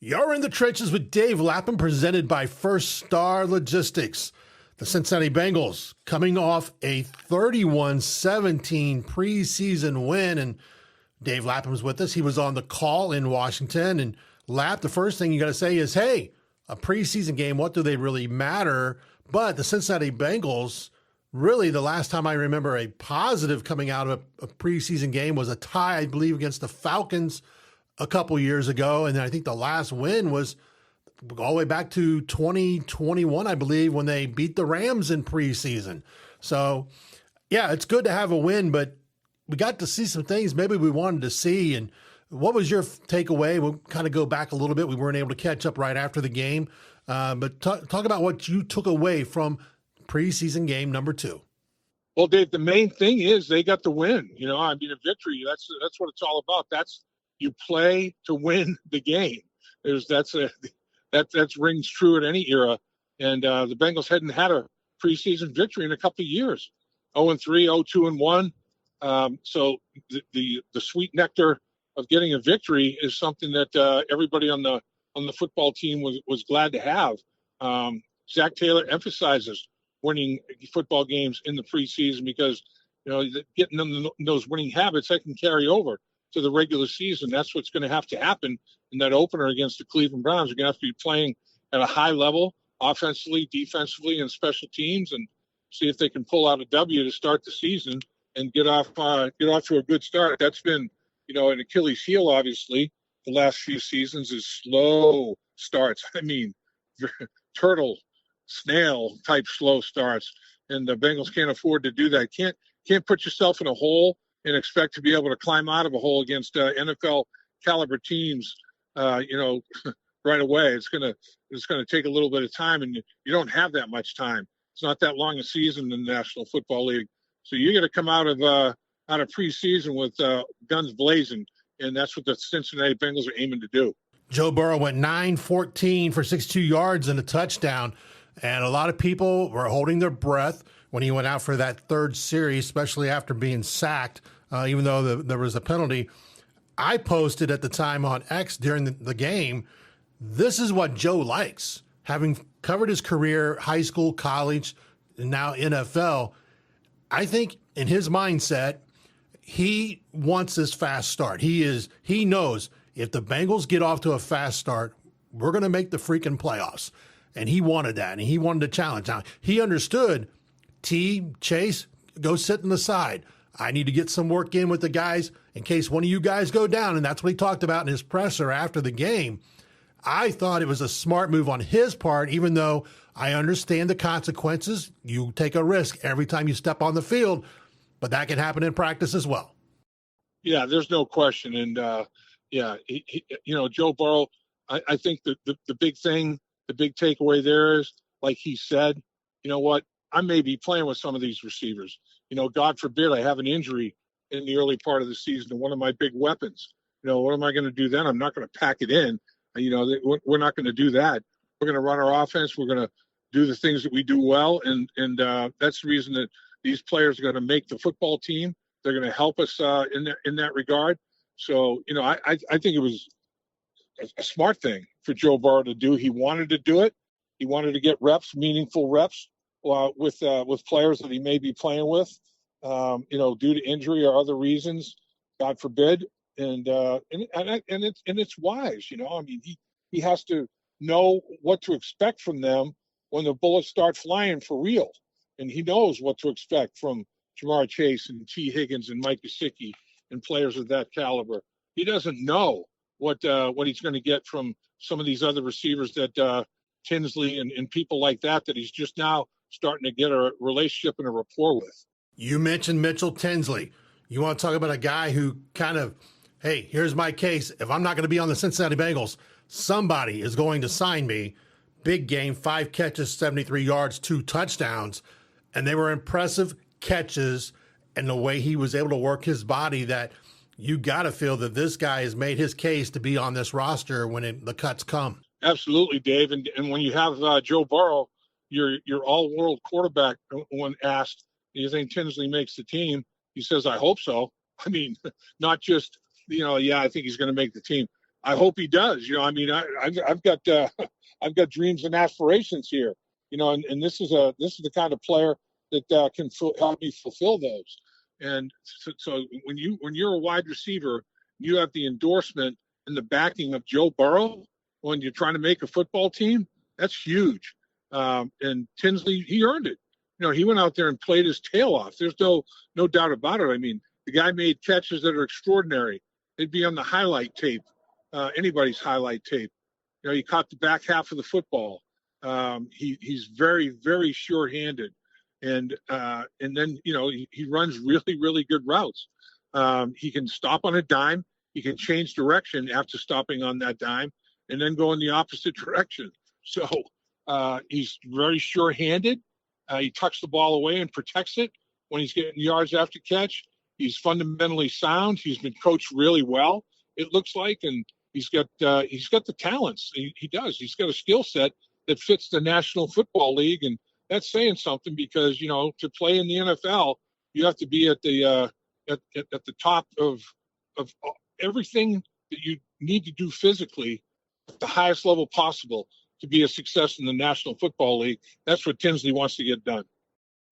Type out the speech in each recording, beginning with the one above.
You're in the trenches with Dave Lapham, presented by First Star Logistics. The Cincinnati Bengals coming off a 31-17 preseason win, and Dave Lapham's with us. He was on the call in Washington, and Lap, the first thing you got to say is, hey, a preseason game, what do they really matter? But the Cincinnati Bengals, really the last time I remember a positive coming out of a preseason game was a tie, I believe, against the Falcons a couple years ago. And then I think the last win was all the way back to 2021, I believe, when they beat the Rams in preseason. So, yeah, it's good to have a win, but we got to see some things maybe we wanted to see. And what was your takeaway? We'll kind of go back a little bit. We weren't able to catch up right after the game. But talk about what you took away from preseason game number 2. Well, Dave, the main thing is they got the win. A victory. That's what it's all about. You play to win the game. That rings true at any era. And the Bengals hadn't had a preseason victory in a couple of years. 0-3, 0-2-1. So the sweet nectar of getting a victory is something that everybody on the football team was glad to have. Zach Taylor emphasizes winning football games in the preseason because getting them those winning habits that can carry over to the regular season. That's what's going to have to happen in that opener against the Cleveland Browns. You're going to have to be playing at a high level, offensively, defensively, and special teams, and see if they can pull out a W to start the season and get off to a good start. That's been, an Achilles heel, obviously, the last few seasons is slow starts. I mean, turtle, snail type slow starts, and the Bengals can't afford to do that. Can't put yourself in a hole and expect to be able to climb out of a hole against NFL caliber teams, right away. It's gonna take a little bit of time, and you don't have that much time. It's not that long a season in the National Football League, so you got to come out of preseason with guns blazing, and that's what the Cincinnati Bengals are aiming to do. Joe Burrow went 9-14 for 62 yards and a touchdown, and a lot of people were holding their breath when he went out for that third series, especially after being sacked, even though there was a penalty. I posted at the time on X during the game, this is what Joe likes. Having covered his career, high school, college, and now NFL, I think in his mindset, he wants this fast start. He knows if the Bengals get off to a fast start, we're going to make the freaking playoffs. And he wanted that, and he wanted a challenge. Now, he understood, Chase, go sit on the side. I need to get some work in with the guys in case one of you guys go down, and that's what he talked about in his presser after the game. I thought it was a smart move on his part, even though I understand the consequences. You take a risk every time you step on the field, but that can happen in practice as well. Yeah, there's no question. And, Joe Burrow, I think the big thing, the big takeaway there is, like he said, you know what, I may be playing with some of these receivers. God forbid I have an injury in the early part of the season to one of my big weapons. What am I going to do then? I'm not going to pack it in. We're not going to do that. We're going to run our offense. We're going to do the things that we do well. And that's the reason that these players are going to make the football team. They're going to help us in that regard. So, I think it was a smart thing for Joe Burrow to do. He wanted to do it. He wanted to get reps, meaningful reps with players that he may be playing with, due to injury or other reasons, God forbid. And it's wise, he has to know what to expect from them when the bullets start flying for real. And he knows what to expect from Jamar Chase and T. Higgins and Mike Gesicki and players of that caliber. He doesn't know what he's going to get from some of these other receivers that Tinsley and people like that he's just now starting to get a relationship and a rapport with. You mentioned Mitchell Tinsley. You want to talk about a guy who kind of, hey, here's my case. If I'm not going to be on the Cincinnati Bengals, somebody is going to sign me. Big game, 5 catches, 73 yards, 2 touchdowns. And they were impressive catches, and the way he was able to work his body, that you got to feel that this guy has made his case to be on this roster when the cuts come. Absolutely, Dave. And when you have Joe Burrow, your all-world quarterback, when asked, do you think Tinsley makes the team? He says, I hope so. I mean, not just, I think he's going to make the team. I hope he does. You know, I mean, I've got I've got dreams and aspirations here. You know, and this is the kind of player that can help me fulfill those. And so when you're a wide receiver, you have the endorsement and the backing of Joe Burrow when you're trying to make a football team. That's huge. And Tinsley, he earned it. You know, he went out there and played his tail off. There's no doubt about it. I mean, the guy made catches that are extraordinary. They'd be on the highlight tape, anybody's highlight tape. You know, he caught the back half of the football. He's very, very sure-handed. And then, you know, he runs really, really good routes. He can stop on a dime. He can change direction after stopping on that dime and then go in the opposite direction. So he's very sure-handed. He tucks the ball away and protects it when he's getting yards after catch. He's fundamentally sound. He's been coached really well, it looks like, and he's got the talents. He does. He's got a skill set that fits the National Football League, and that's saying something because, you know, to play in the NFL, you have to be at the top of everything that you need to do physically at the highest level possible to be a success in the National Football League. That's what Tinsley wants to get done.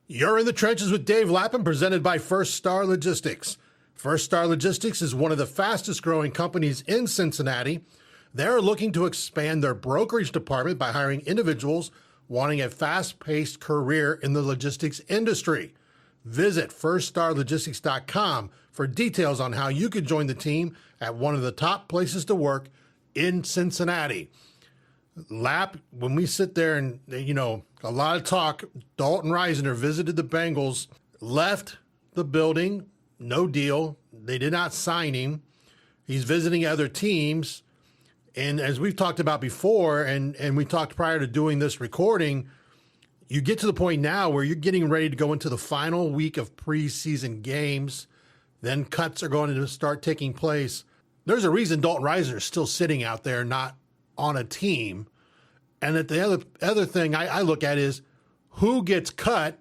You're in the trenches with Dave Lapham, presented by First Star Logistics. First Star Logistics is one of the fastest growing companies in Cincinnati. They're looking to expand their brokerage department by hiring individuals wanting a fast-paced career in the logistics industry. Visit firststarlogistics.com for details on how you could join the team at one of the top places to work in Cincinnati. Lap, when we sit there and, you know, a lot of talk, Dalton Risner visited the Bengals, left the building, no deal. They did not sign him. He's visiting other teams. And as we've talked about before, and we talked prior to doing this recording, you get to the point now where you're getting ready to go into the final week of preseason games. Then cuts are going to start taking place. There's a reason Dalton Risner is still sitting out there, not on a team. And that the other thing I look at is who gets cut.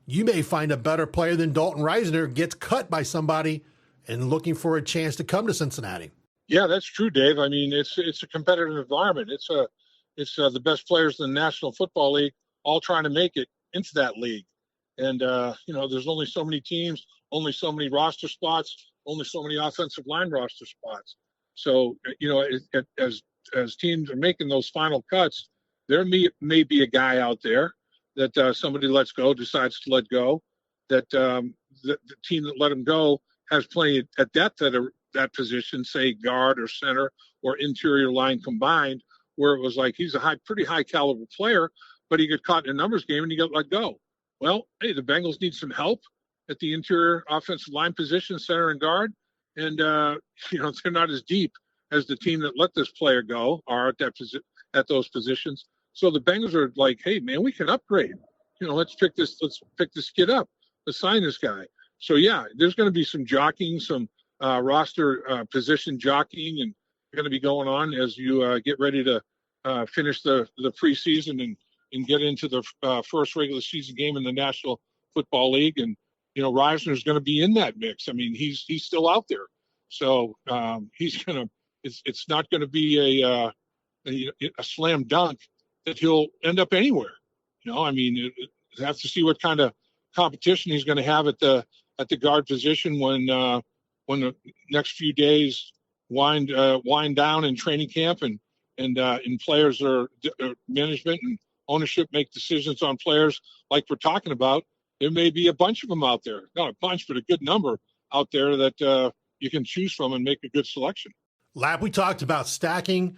You may find a better player than Dalton Risner gets cut by somebody and looking for a chance to come to Cincinnati. Yeah, that's true, Dave. I mean, it's a competitive environment. It's the best players in the National Football League all trying to make it into that league. And, you know, there's only so many teams, only so many roster spots, only so many offensive line roster spots. So, you know, as teams are making those final cuts, there may be a guy out there that somebody decides to let go, that the team that let him go has plenty of depth at that position, say guard or center or interior line combined, where it was like he's a pretty high caliber player, but he got caught in a numbers game and he got let go. Well, hey, the Bengals need some help at the interior offensive line position, center and guard, and you know, they're not as deep as the team that let this player go are at those positions. So the Bengals are like, hey man, we can upgrade. You know, let's pick this kid up. Let's sign this guy. So yeah, there's going to be some jockeying, some roster position jockeying, and going to be going on as you get ready to finish the preseason and get into the first regular season game in the National Football League. And you know, Risner is going to be in that mix. I mean, he's still out there, so he's going to. It's not going to be a slam dunk that he'll end up anywhere. You know, I mean, you have to see what kind of competition he's going to have at the guard position when the next few days wind down in training camp and players management and ownership make decisions on players like we're talking about. There may be a bunch of them out there, not a bunch, but a good number out there that you can choose from and make a good selection. Lap, we talked about stacking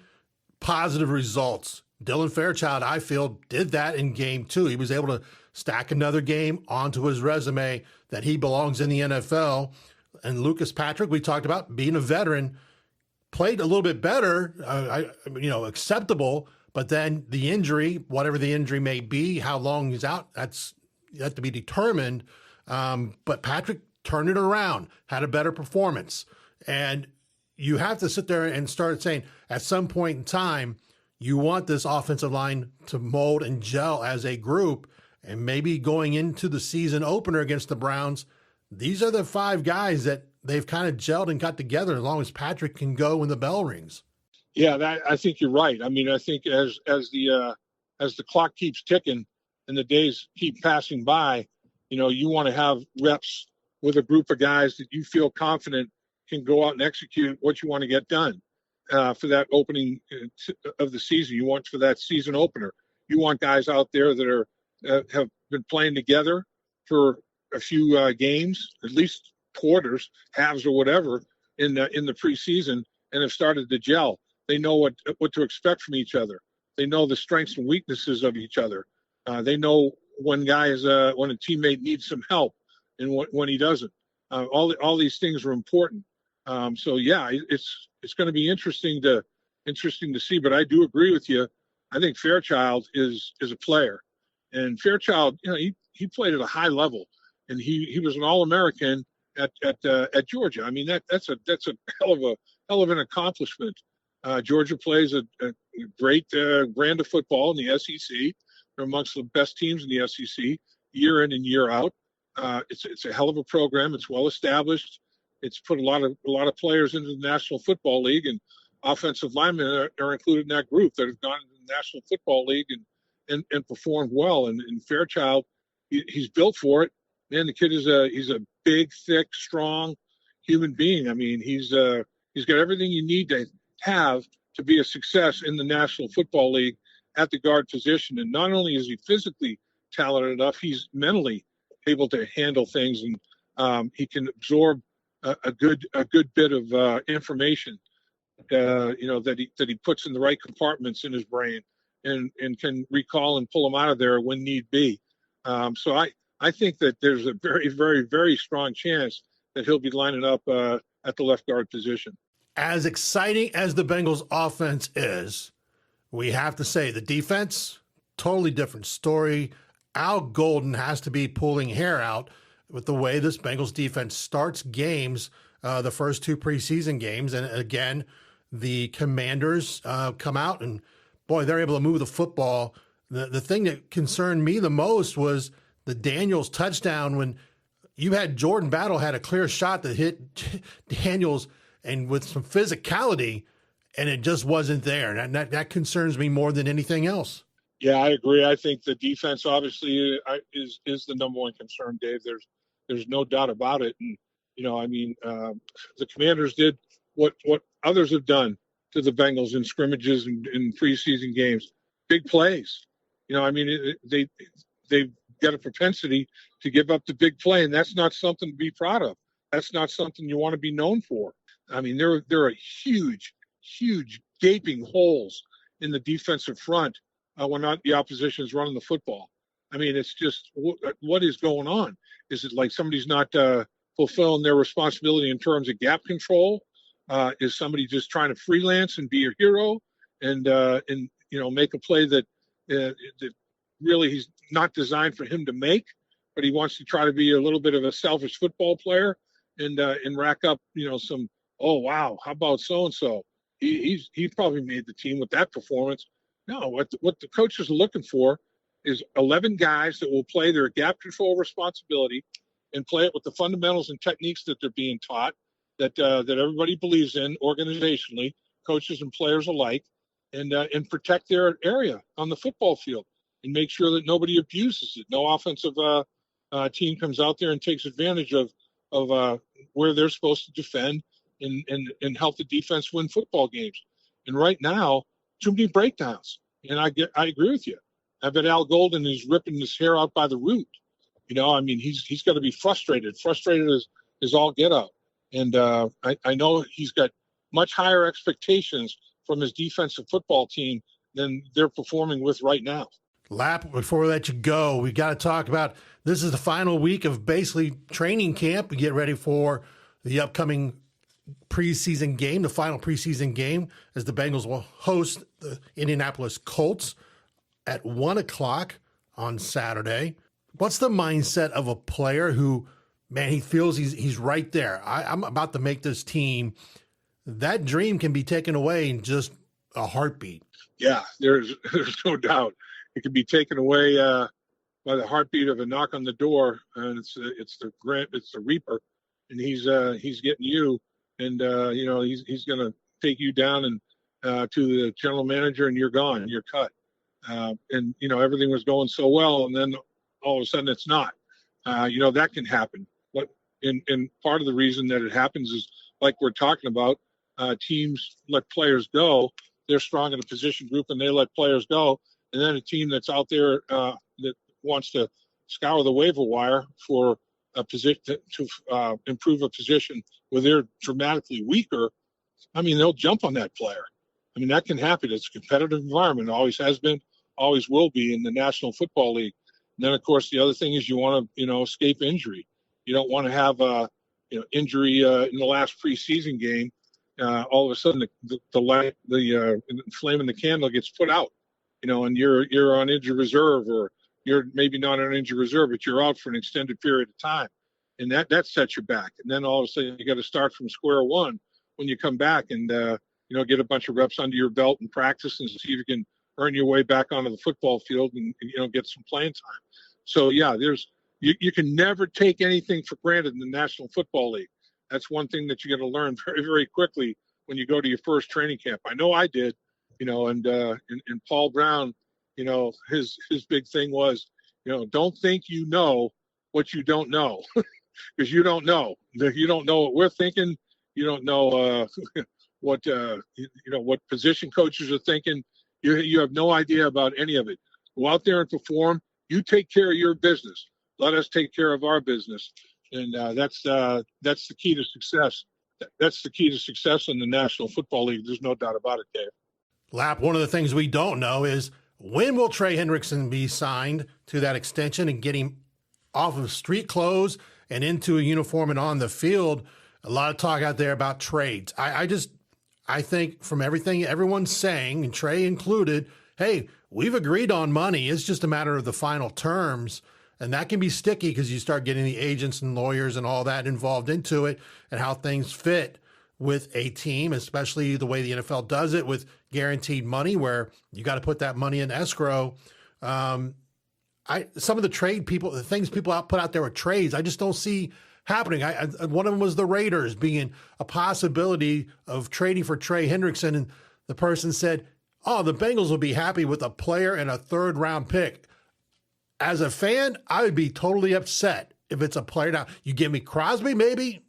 positive results. Dylan Fairchild, I feel, did that in game 2. He was able to stack another game onto his resume that he belongs in the NFL. And Lucas Patrick, we talked about being a veteran, played a little bit better, acceptable, but then the injury, whatever the injury may be, how long he's out, that's yet to be determined. But Patrick turned it around, had a better performance. And you have to sit there and start saying, at some point in time, you want this offensive line to mold and gel as a group. And maybe going into the season opener against the Browns, these are the 5 guys that they've kind of gelled and got together as long as Patrick can go when the bell rings. Yeah, I think you're right. I mean, I think as the clock keeps ticking and the days keep passing by, you want to have reps with a group of guys that you feel confident can go out and execute what you want to get done for that opening of the season. You want for that season opener. You want guys out there that are have been playing together for a few games, at least quarters, halves, or whatever in the preseason, and have started to gel. They know what to expect from each other. They know the strengths and weaknesses of each other. They know when when a teammate needs some help and when he doesn't. All these things are important. So yeah, it's going to be interesting to see. But I do agree with you. I think Fairchild is a player, and Fairchild, he played at a high level, and he was an All-American at Georgia. I mean that's a hell of an accomplishment. Georgia plays a great brand of football in the SEC. They're amongst the best teams in the SEC year in and year out. It's a hell of a program. It's well established. It's put a lot of players into the National Football League, and offensive linemen are included in that group that have gone into the National Football League and performed well. And Fairchild, he's built for it. Man, the kid he's a big, thick, strong human being. I mean, he's got everything you need to have to be a success in the National Football League at the guard position. And not only is he physically talented enough, he's mentally able to handle things, and he can absorb a good bit of information, that he puts in the right compartments in his brain, and can recall and pull them out of there when need be. So I think that there's a very, very, very strong chance that he'll be lining up at the left guard position. As exciting as the Bengals offense is, we have to say the defense, totally different story. Al Golden has to be pulling hair out with the way this Bengals defense starts games, the first two preseason games. And again, the Commanders come out and, boy, they're able to move the football. The thing that concerned me the most was the Daniels touchdown, when you had Jordan Battle had a clear shot that hit Daniels and with some physicality, and it just wasn't there. And that concerns me more than anything else. Yeah, I agree. I think the defense obviously is the number one concern, Dave. There's no doubt about it. And the Commanders did what others have done to the Bengals in scrimmages and in preseason games. Big plays. They've got a propensity to give up the big play, and that's not something to be proud of. That's not something you want to be known for. I mean, there are huge gaping holes in the defensive front when the opposition is running the football. I mean, it's just what is going on? Is it like somebody's not fulfilling their responsibility in terms of gap control? Is somebody just trying to freelance and be a hero and make a play that really he's not designed for him to make, but he wants to try to be a little bit of a selfish football player and rack up some, oh wow, how about so and so? He probably made the team with that performance. No, what the coaches are looking for is 11 guys that will play their gap control responsibility and play it with the fundamentals and techniques that they're being taught, that everybody believes in organizationally, coaches and players alike, and protect their area on the football field and make sure that nobody abuses it. No offensive team comes out there and takes advantage of where they're supposed to defend and help the defense win football games. And right now, too many breakdowns. And I agree with you. I bet Al Golden is ripping his hair out by the root. He's got to be frustrated as all get out. And I know he's got much higher expectations from his defensive football team than they're performing with right now. Lap, before we let you go, we got to talk about, this is the final week of basically training camp. We get ready for the upcoming preseason game, the final preseason game, as the Bengals will host the Indianapolis Colts at 1:00 on Saturday. What's the mindset of a player who, man, he feels he's right there? I'm about to make this team. That dream can be taken away in just a heartbeat. Yeah, there's no doubt. It can be taken away by the heartbeat of a knock on the door, and it's the Reaper and he's getting you, and he's going to take you down and to the general manager, and you're gone, you're cut. And everything was going so well, and then all of a sudden it's not. That can happen. But and part of the reason that it happens is, like we're talking about, teams let players go. They're strong in a position group, and they let players go. And then a team that's out there that wants to scour the waiver wire for a position to improve a position where they're dramatically weaker, I mean, they'll jump on that player. I mean, that can happen. It's a competitive environment. It always has been, always will be in the National Football League. And then, of course, the other thing is you want to, escape injury. You don't want to have injury in the last preseason game. All of a sudden, the light, the flame in the candle gets put out, and you're on injured reserve, or you're maybe not on injured reserve, but you're out for an extended period of time, and that sets you back. And then all of a sudden, you got to start from square one when you come back, and get a bunch of reps under your belt and practice and see if you can earn your way back onto the football field and get some playing time. So yeah, you can never take anything for granted in the National Football League. That's one thing that you got to learn very, very quickly when you go to your first training camp. I know I did, and Paul Brown, his big thing was, don't think you know what you don't know, because you don't know. You don't know what we're thinking. You don't know what position coaches are thinking. You have no idea about any of it. Go out there and perform. You take care of your business. Let us take care of our business. And that's the key to success. That's the key to success in the National Football League. There's no doubt about it, Dave. Lap, one of the things we don't know is, when will Trey Hendrickson be signed to that extension and get him off of street clothes and into a uniform and on the field? A lot of talk out there about trades. I think from everything everyone's saying, and Trey included, hey, we've agreed on money. It's just a matter of the final terms. And that can be sticky because you start getting the agents and lawyers and all that involved into it, and how things fit with a team, especially the way the NFL does it with guaranteed money, where you got to put that money in escrow. Some of the things people put out there with trades, I just don't see happening. One of them was the Raiders being a possibility of trading for Trey Hendrickson, and the person said, "Oh, the Bengals will be happy with a player and a third-round pick." As a fan, I would be totally upset if it's a player. Now, you give me Crosby, maybe,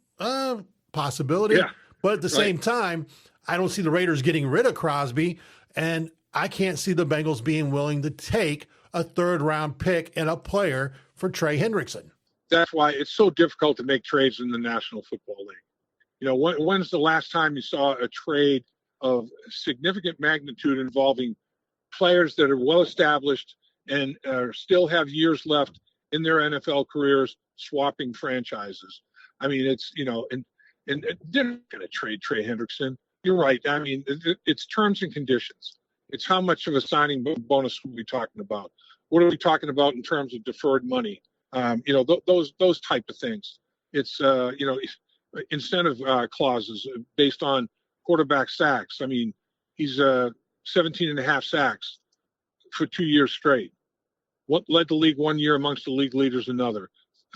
possibility. Yeah, but at the same time, I don't see the Raiders getting rid of Crosby, and I can't see the Bengals being willing to take a third-round pick and a player for Trey Hendrickson. That's why it's so difficult to make trades in the National Football League. When's the last time you saw a trade of significant magnitude involving players that are well-established and still have years left in their NFL careers, swapping franchises? I mean, it's, and they're not going to trade Trey Hendrickson. You're right. I mean, it's terms and conditions. It's how much of a signing bonus are we talking about? What are we talking about in terms of deferred money? Those type of things. It's, incentive clauses based on quarterback sacks. I mean, he's 17 and a half sacks for 2 years straight. What led the league 1 year amongst the league leaders another?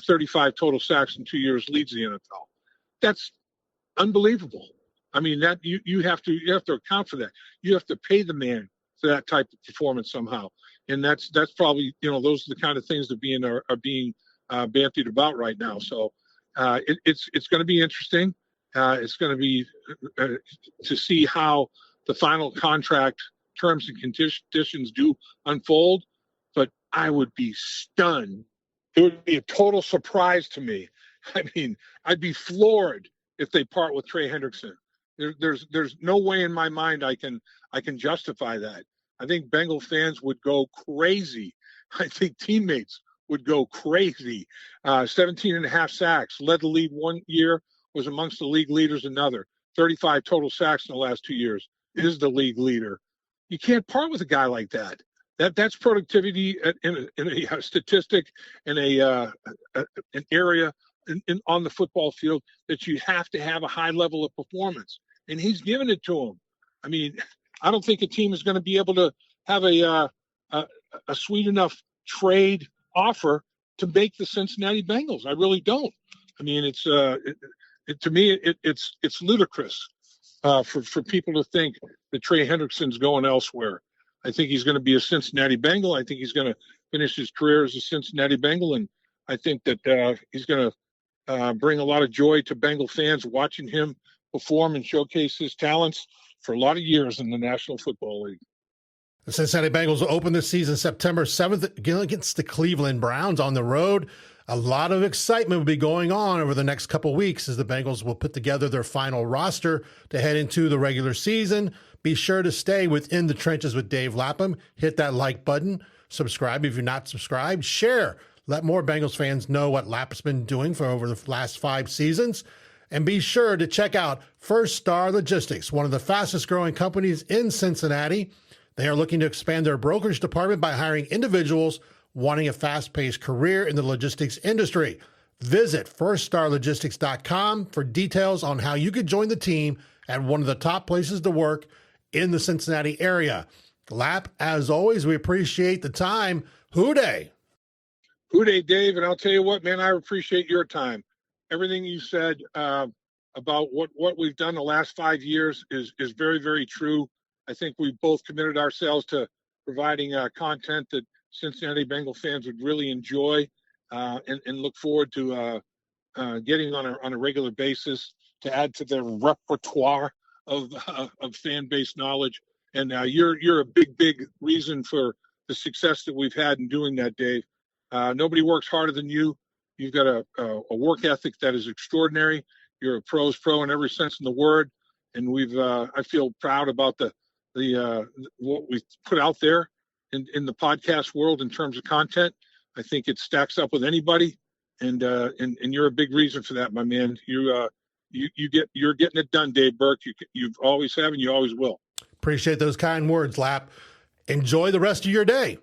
35 total sacks in 2 years leads the NFL. That's unbelievable. I mean, that you have to account for that. You have to pay the man for that type of performance somehow. And that's probably, those are the kind of things that are being bandied about right now. So it's going to be interesting. It's going to be to see how the final contract terms and conditions do unfold. But I would be stunned. It would be a total surprise to me. I mean, I'd be floored if they part with Trey Hendrickson. There's no way in my mind I can justify that. I think Bengal fans would go crazy. I think teammates would go crazy. 17 and a half sacks, led the league 1 year, was amongst the league leaders another. 35 total sacks in the last 2 years, is the league leader. You can't part with a guy like that. That's productivity in a statistic, in an area on the football field that you have to have a high level of performance. And he's given it to him. I mean, I don't think a team is going to be able to have a sweet enough trade offer to make the Cincinnati Bengals. I really don't. I mean, to me, it's ludicrous for people to think that Trey Hendrickson's going elsewhere. I think he's going to be a Cincinnati Bengal. I think he's going to finish his career as a Cincinnati Bengal, and I think that he's going to bring a lot of joy to Bengal fans watching him perform and showcase his talents for a lot of years in the National Football League. The Cincinnati Bengals will open this season September 7th against the Cleveland Browns on the road. A lot of excitement will be going on over the next couple of weeks as the Bengals will put together their final roster to head into the regular season. Be sure to stay within the trenches with Dave Lapham. Hit that like button. Subscribe if you're not subscribed. Share. Let more Bengals fans know what Lapham's been doing for over the last 5 seasons. And be sure to check out First Star Logistics, one of the fastest growing companies in Cincinnati. They are looking to expand their brokerage department by hiring individuals wanting a fast-paced career in the logistics industry. Visit firststarlogistics.com for details on how you could join the team at one of the top places to work in the Cincinnati area. Lap, as always, we appreciate the time. Hooday! Hooday, Dave, and I'll tell you what, man, I appreciate your time. Everything you said about what we've done the last 5 years is very, very true. I think we've both committed ourselves to providing content that Cincinnati Bengal fans would really enjoy and look forward to getting on a regular basis to add to their repertoire of fan base knowledge. And you're a big reason for the success that we've had in doing that, Dave. Nobody works harder than you. You've got a work ethic that is extraordinary. You're a pro's pro in every sense in the word, and I feel proud about the what we put out there in the podcast world in terms of content. I think it stacks up with anybody, and you're a big reason for that, my man. You're getting it done, Dave Burke. You've always have, and you always will. Appreciate those kind words, Lap. Enjoy the rest of your day.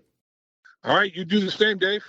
All right, you do the same, Dave.